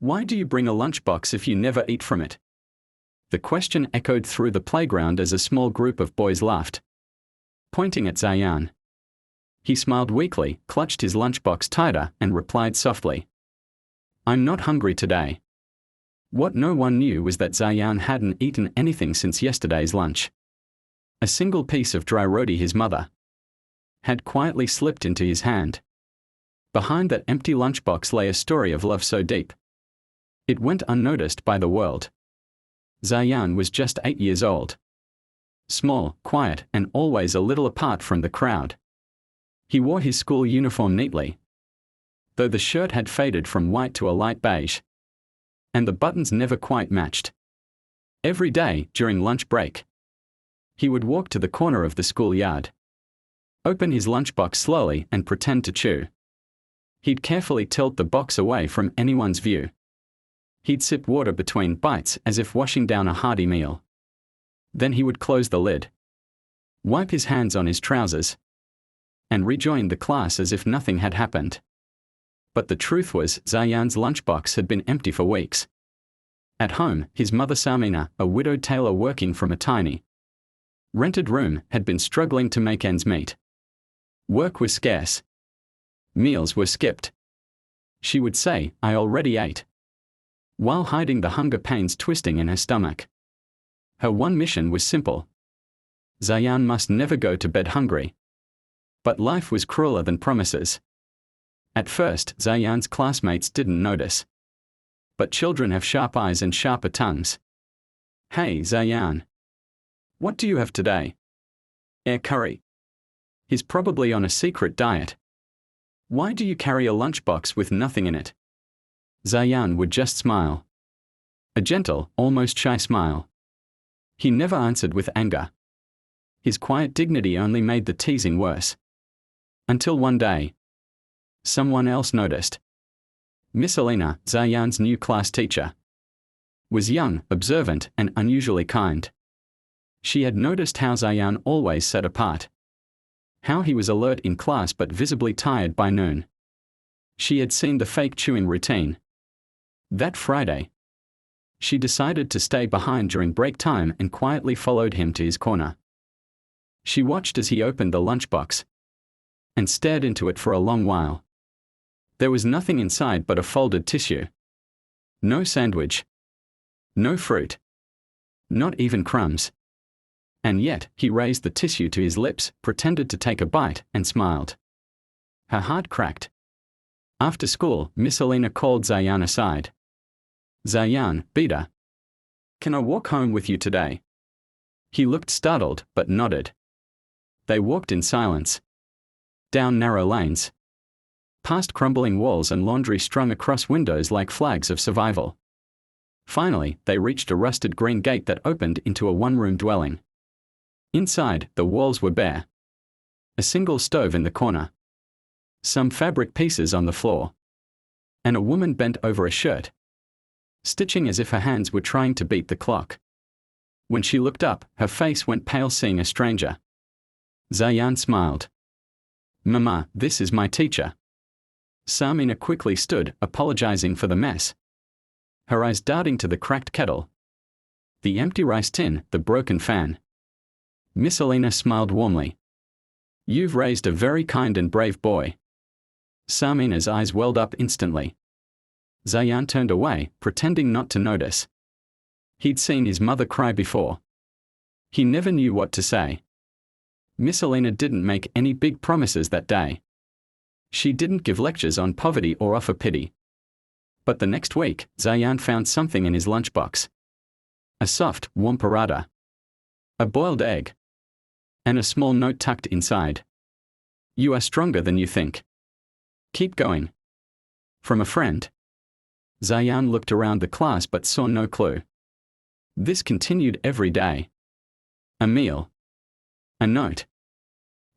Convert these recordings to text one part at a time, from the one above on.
Why do you bring a lunchbox if you never eat from it? The question echoed through the playground as a small group of boys laughed, pointing at Zayan. He smiled weakly, clutched his lunchbox tighter, and replied softly, "I'm not hungry today." What no one knew was that Zayan hadn't eaten anything since yesterday's lunch. A single piece of dry roti his mother had quietly slipped into his hand. Behind that empty lunchbox lay a story of love so deep it went unnoticed by the world. Zayan was just 8 years old. Small, quiet, and always a little apart from the crowd. He wore his school uniform neatly, though the shirt had faded from white to a light beige, and the buttons never quite matched. Every day, during lunch break, he would walk to the corner of the schoolyard, open his lunchbox slowly and pretend to chew. He'd carefully tilt the box away from anyone's view. He'd sip water between bites as if washing down a hearty meal. Then he would close the lid, wipe his hands on his trousers, and rejoin the class as if nothing had happened. But the truth was, Zayan's lunchbox had been empty for weeks. At home, his mother Samina, a widowed tailor working from a tiny, rented room, had been struggling to make ends meet. Work was scarce. Meals were skipped. She would say, "I already ate," while hiding the hunger pains twisting in her stomach. Her one mission was simple. Zayan must never go to bed hungry. But life was crueler than promises. At first, Zayan's classmates didn't notice. But children have sharp eyes and sharper tongues. "Hey, Zayan. What do you have today?" "Air curry." "He's probably on a secret diet." "Why do you carry a lunchbox with nothing in it?" Zayan would just smile. A gentle, almost shy smile. He never answered with anger. His quiet dignity only made the teasing worse. Until one day, someone else noticed. Miss Alina, Zayan's new class teacher, was young, observant, and unusually kind. She had noticed how Zayan always sat apart. How he was alert in class but visibly tired by noon. She had seen the fake chewing routine. That Friday, she decided to stay behind during break time and quietly followed him to his corner. She watched as he opened the lunchbox and stared into it for a long while. There was nothing inside but a folded tissue. No sandwich. No fruit. Not even crumbs. And yet, he raised the tissue to his lips, pretended to take a bite, and smiled. Her heart cracked. After school, Miss Alina called Zayan aside. "Zayan, Beta, can I walk home with you today?" He looked startled, but nodded. They walked in silence. Down narrow lanes. Past crumbling walls and laundry strung across windows like flags of survival. Finally, they reached a rusted green gate that opened into a one-room dwelling. Inside, the walls were bare. A single stove in the corner. Some fabric pieces on the floor. And a woman bent over a shirt, stitching as if her hands were trying to beat the clock. When she looked up, her face went pale seeing a stranger. Zayan smiled. "Mama, this is my teacher." Samina quickly stood, apologizing for the mess, her eyes darting to the cracked kettle, the empty rice tin, the broken fan. Miss Alina smiled warmly. "You've raised a very kind and brave boy." Samina's eyes welled up instantly. Zayan turned away, pretending not to notice. He'd seen his mother cry before. He never knew what to say. Miss Alina didn't make any big promises that day. She didn't give lectures on poverty or offer pity. But the next week, Zayan found something in his lunchbox. A soft, warm paratha. A boiled egg. And a small note tucked inside. "You are stronger than you think. Keep going." From a friend. Zayan looked around the class but saw no clue. This continued every day. A meal. A note.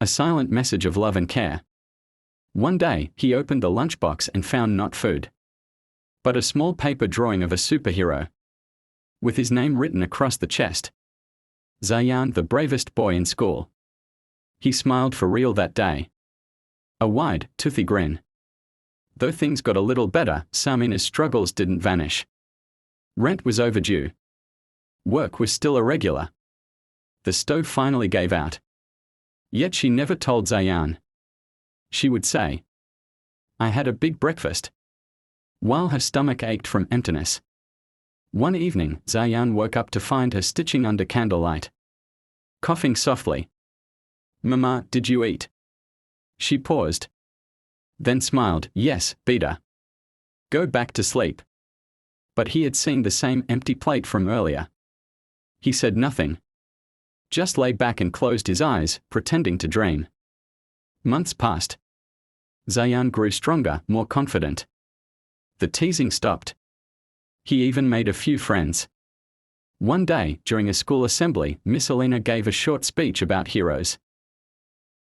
A silent message of love and care. One day, he opened the lunchbox and found not food, but a small paper drawing of a superhero, with his name written across the chest. Zayan, the bravest boy in school. He smiled for real that day. A wide, toothy grin. Though things got a little better, Samina's struggles didn't vanish. Rent was overdue. Work was still irregular. The stove finally gave out. Yet she never told Zayan. She would say, "I had a big breakfast," while her stomach ached from emptiness. One evening, Zayan woke up to find her stitching under candlelight, coughing softly. "Mama, did you eat?" She paused, then smiled. "Yes, Beta. Go back to sleep." But he had seen the same empty plate from earlier. He said nothing. Just lay back and closed his eyes, pretending to dream. Months passed. Zayan grew stronger, more confident. The teasing stopped. He even made a few friends. One day, during a school assembly, Miss Alina gave a short speech about heroes.